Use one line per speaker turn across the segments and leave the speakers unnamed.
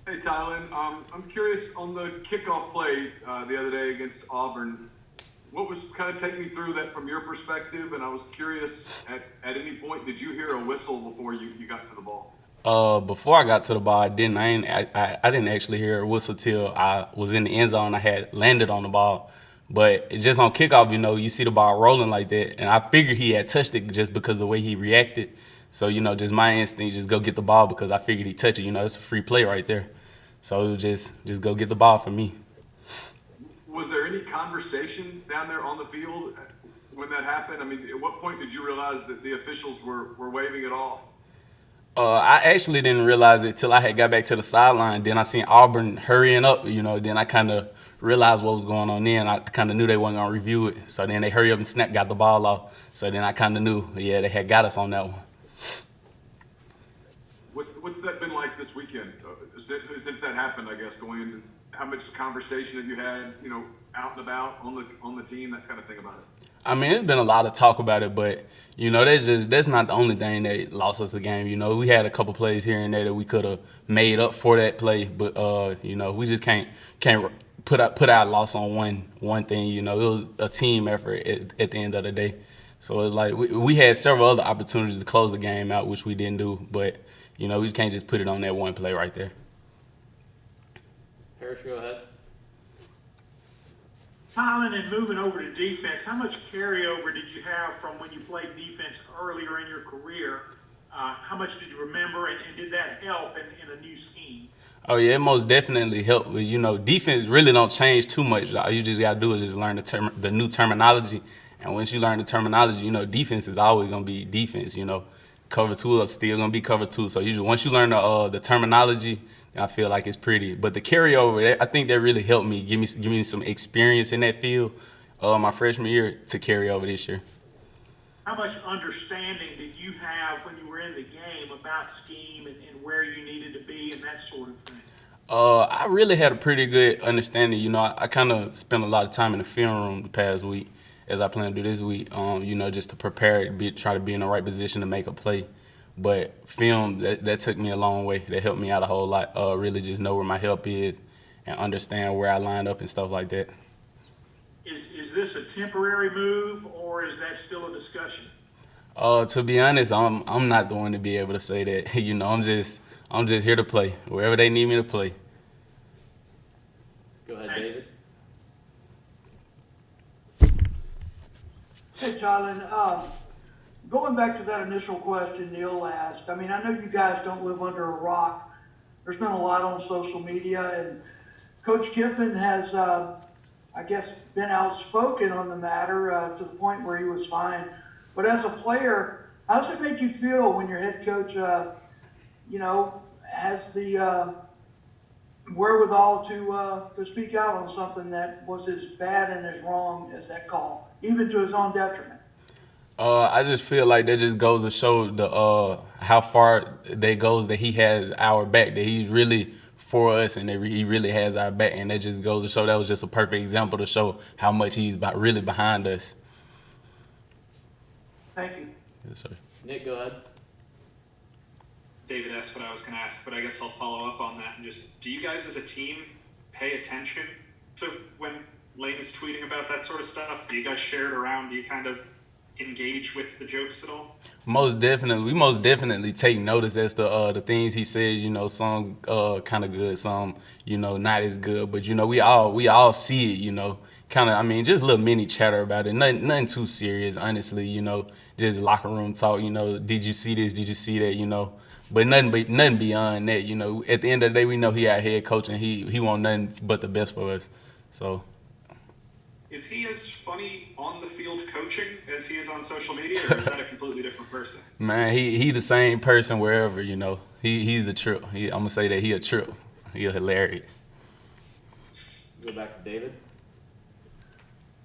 Hey, Tylan. I'm curious on the kickoff play the other day against Auburn. What was kind of take me through that from your perspective? And I was curious at any point, did you hear a whistle before you got to the ball?
Before I got to the ball, I didn't. I didn't actually hear a whistle till I was in the end zone. I had landed on the ball, but just on kickoff, you see the ball rolling like that, and I figured he had touched it just because of the way he reacted. So just my instinct, just go get the ball because I figured he touched it. It's a free play right there. So it was just go get the ball for me.
Was there any conversation down there on the field when that happened? I mean, at what point did you realize that the officials were waving it off?
I actually didn't realize it till I had got back to the sideline. Then I seen Auburn hurrying up, Then I kind of realized what was going on. Then I kind of knew they wasn't gonna review it. So then they hurry up and got the ball off. So then I kind of knew, yeah, they had got us on that one.
What's that been like this weekend since that happened? I guess going into how much conversation have you had, out and about on the team, that kind of thing about it.
I mean, it's been a lot of talk about it, but that's not the only thing that lost us the game. We had a couple plays here and there that we could have made up for that play, but we just can't put our loss on one thing. It was a team effort at the end of the day. So it's like we had several other opportunities to close the game out, which we didn't do, but we can't just put it on that one play right there.
Parrish, go ahead.
Tylan, and moving over to defense, how much carryover did you have from when you played defense earlier in your career? How much did you remember, and did that help in a new scheme?
Oh yeah, it most definitely helped. Defense really don't change too much. All you just gotta do is just learn the new terminology, and once you learn the terminology, defense is always gonna be defense. Cover two is still gonna be cover two. So usually once you learn the terminology, I feel like it's pretty. But the carryover, I think that really helped me give me some experience in that field, my freshman year to carry over this year.
How much understanding did you have when you were in the game about scheme and where you needed to be and that sort of thing?
I really had a pretty good understanding. I kind of spent a lot of time in the film room the past week, as I plan to do this week. Just to prepare, try to be in the right position to make a play. But film, that took me a long way. That helped me out a whole lot. Really just know where my help is and understand where I lined up and stuff like that.
Is this a temporary move, or is that still a discussion?
To be honest, I'm not the one to be able to say that. I'm just here to play wherever they need me to play.
Go ahead,
Thanks.
David.
Hey, Tylan, going back to that initial question Neil asked, I mean, I know you guys don't live under a rock. There's been a lot on social media, and Coach Kiffin has, I guess, been outspoken on the matter to the point where he was fined. But as a player, how does it make you feel when your head coach, has the wherewithal to speak out on something that was as bad and as wrong as that call, even to his own detriment?
I just feel like that just goes to show the how far that goes that he has our back, that he's really for us and that he really has our back, and that just goes to show that was just a perfect example to show how much he's really behind us.
Thank you.
Yes, sir.
Nick, go ahead.
David asked what I was going to ask, but I guess I'll follow up on that and just, do you guys as a team pay attention to when Lane is tweeting about that sort of stuff? Do you guys share it around? Do you kind of engage with the jokes at all?
Most definitely, we most definitely take notice as to the things he says. Some kind of good, some not as good. But we all see it. Kind of. I mean, just a little mini chatter about it. Nothing too serious, honestly. Just locker room talk. Did you see this? Did you see that? But nothing beyond that. At the end of the day, we know he our head coach and he want nothing but the best for us. So.
Is he as funny on the field coaching as he is on social media, or is that a completely different person?
Man, he the same person wherever, He's a trip. I'm gonna say that he a trip. He hilarious.
Go back to David.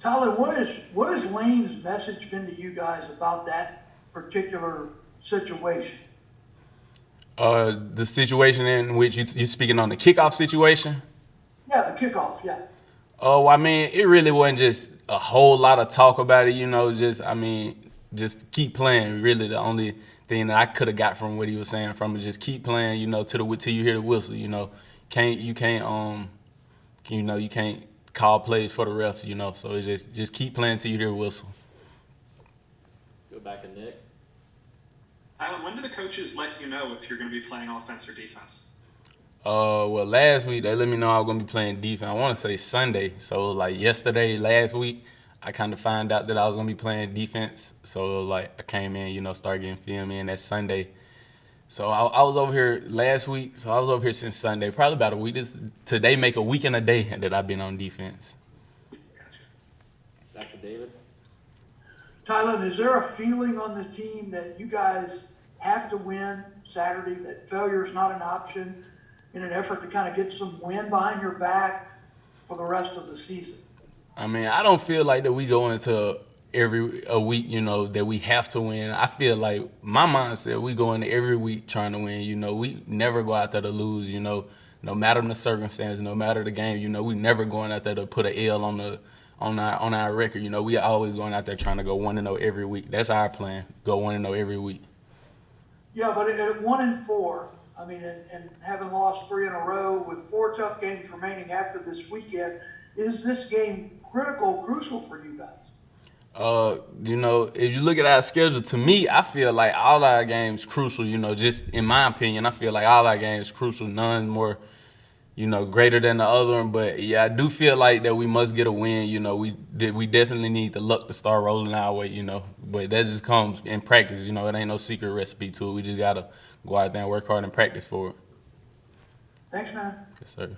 Tyler, what has Lane's message been to you guys about that particular situation?
The situation in which you're speaking on the kickoff situation?
Yeah, the kickoff, yeah.
Oh, I mean, it really wasn't just a whole lot of talk about it, just keep playing. Really, the only thing that I could have got from what he was saying from it, just keep playing, till you hear the whistle, you can't you can't call plays for the refs, you know. So it's just keep playing till you hear a whistle.
Go back to Nick.
Tylan, when do the coaches let you know if you're going to be playing offense or defense?
Well, last week they let me know I was gonna be playing defense. I want to say Sunday. So like yesterday, last week, I kind of found out that I was gonna be playing defense. So like I came in, you know, started getting film in that Sunday. So I was over here last week. So I was over here since Sunday, probably about a week. Today make a week and a day that I've been on defense.
Back to David.
Tylan, is there a feeling on this team that you guys have to win Saturday, that failure is not an option in an effort to kind of get some wind behind your back for the rest of the season?
I mean, I don't feel like that we go into a week, you know, that we have to win. I feel like my mindset, we go into every week trying to win. You know, we never go out there to lose, you know, no matter the circumstance, no matter the game, you know, we never going out there to put an L on our record. You know, we always going out there trying to go 1-0 every week. That's our plan, go 1-0 every week.
Yeah, but at 1-4, I mean, and having lost 3 in a row with 4 tough games remaining after this weekend, is this game crucial for you guys?
You know, if you look at our schedule, to me, I feel like all our games crucial, you know, just in my opinion, I feel like all our games crucial, none more, you know, greater than the other one. But yeah, I do feel like that we must get a win, you know, we definitely need the luck to start rolling our way, you know, but that just comes in practice, you know, it ain't no secret recipe to it. We just got to go out there and work hard and practice for it.
Thanks, man.
Yes, sir.